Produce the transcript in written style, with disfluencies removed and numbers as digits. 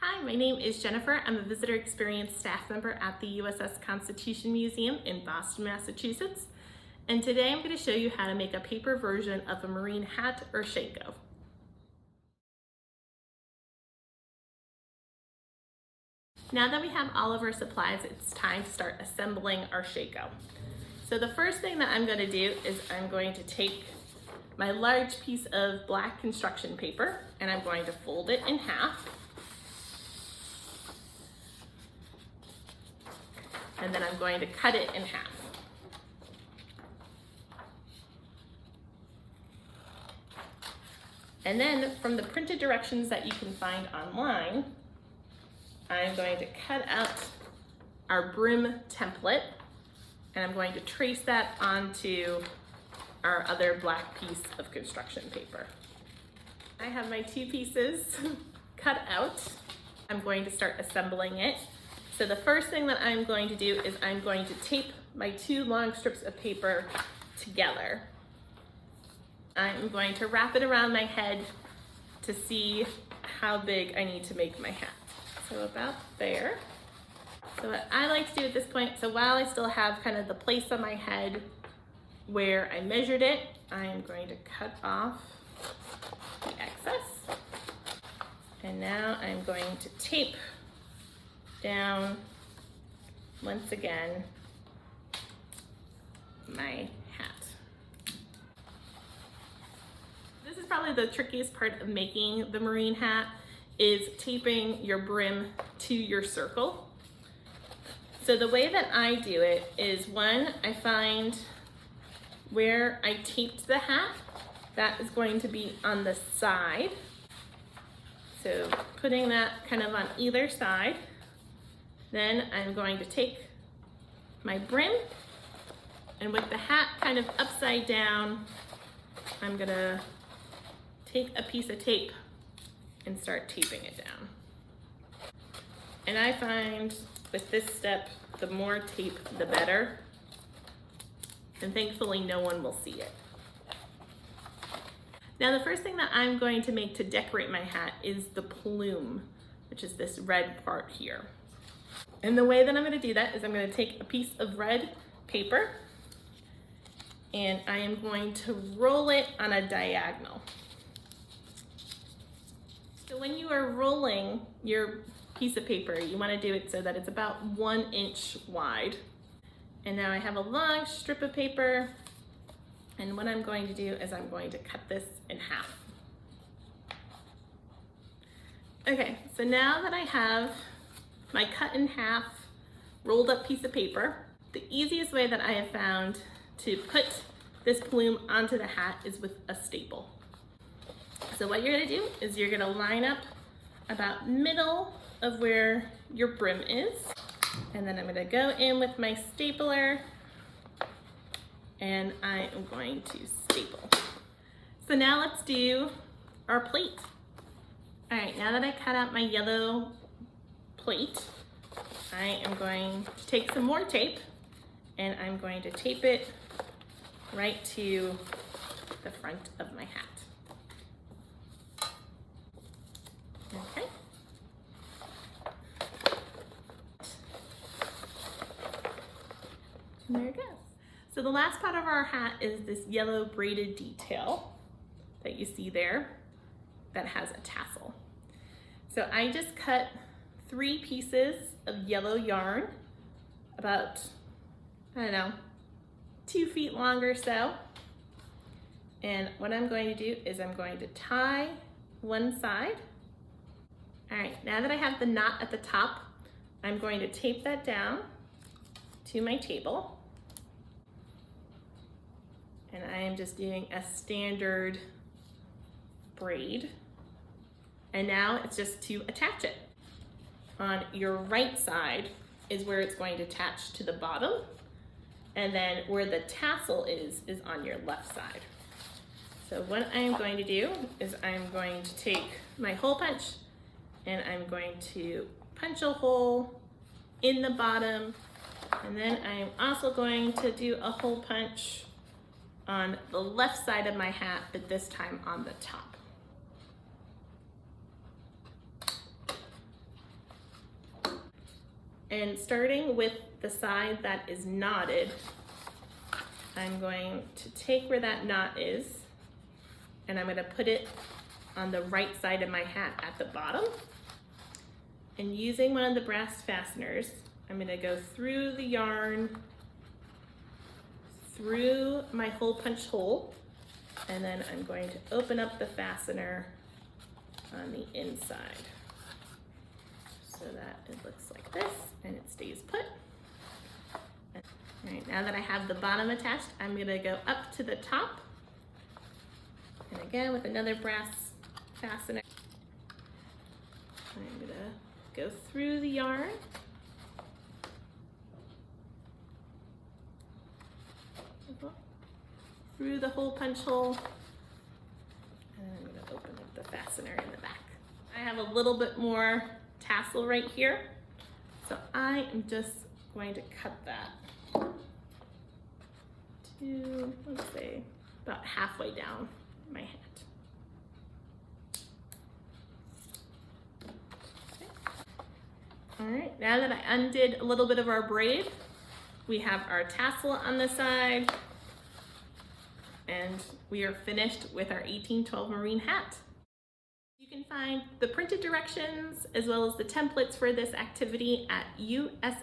Hi, my name is Jennifer. I'm a visitor experience staff member at the USS Constitution Museum in Boston, Massachusetts. And today I'm going to show you how to make a paper version of a Marine hat or shako. Now that we have all of our supplies, it's time to start assembling our shako. So the first thing that I'm going to do is I'm going to take my large piece of black construction paper and I'm going to fold it in half. And then I'm going to cut it in half. And then from the printed directions that you can find online, I'm going to cut out our Brim template and I'm going to trace that onto our other black piece of construction paper. I have my two pieces cut out. I'm going to start assembling it. So the first thing that I'm going to do is I'm going to tape my two long strips of paper together. I'm going to wrap it around my head to see how big I need to make my hat. So about there. So what I like to do at this point, so while I still have kind of the place on my head where I measured it, I'm going to cut off the excess. And now I'm going to tape down once again my hat. This is probably the trickiest part of making the Marine hat, is taping your brim to your circle. So the way that I do it is, one, I find where I taped the hat, that is going to be on the side. So putting that kind of on either side. Then I'm going to take my brim and with the hat kind of upside down, I'm gonna take a piece of tape and start taping it down. And I find with this step, the more tape, the better. And thankfully, no one will see it. Now, the first thing that I'm going to make to decorate my hat is the plume, which is this red part here. And the way that I'm going to do that is I'm going to take a piece of red paper and I am going to roll it on a diagonal. So when you are rolling your piece of paper, you want to do it so that it's about 1 inch wide. And now I have a long strip of paper, and what I'm going to do is I'm going to cut this in half. Okay, so now that I have my cut in half rolled up piece of paper, the easiest way that I have found to put this plume onto the hat is with a staple. So what you're gonna do is you're gonna line up about middle of where your brim is, and then I'm gonna go in with my stapler and I am going to staple. So now let's do our plate. All right, now that I cut out my yellow plate, I am going to take some more tape and I'm going to tape it right to the front of my hat. Okay. And there it goes. So the last part of our hat is this yellow braided detail that you see there that has a tassel. So I just cut 3 pieces of yellow yarn, about, I don't know, 2 feet long or so. And what I'm going to do is I'm going to tie one side. All right, now that I have the knot at the top, I'm going to tape that down to my table. And I am just doing a standard braid. And now it's just to attach it. On your right side is where it's going to attach to the bottom. And then where the tassel is on your left side. So what I'm going to do is I'm going to take my hole punch and I'm going to punch a hole in the bottom. And then I'm also going to do a hole punch on the left side of my hat, but this time on the top. And starting with the side that is knotted, I'm going to take where that knot is and I'm going to put it on the right side of my hat at the bottom. And using one of the brass fasteners, I'm going to go through the yarn, through my hole punch hole, and then I'm going to open up the fastener on the inside so that it looks like this and it stays put. All right, now that I have the bottom attached, I'm going to go up to the top, and again with another brass fastener, I'm going to go through the yarn, through the hole punch hole, and then I'm going to open up the fastener in the back. I have a little bit more tassel right here, so I am just going to cut that to, let's say, about halfway down my hat. Okay. All right, now that I undid a little bit of our braid, we have our tassel on the side, and we are finished with our 1812 marine hat. You can find the printed directions as well as the templates for this activity at usscn.org.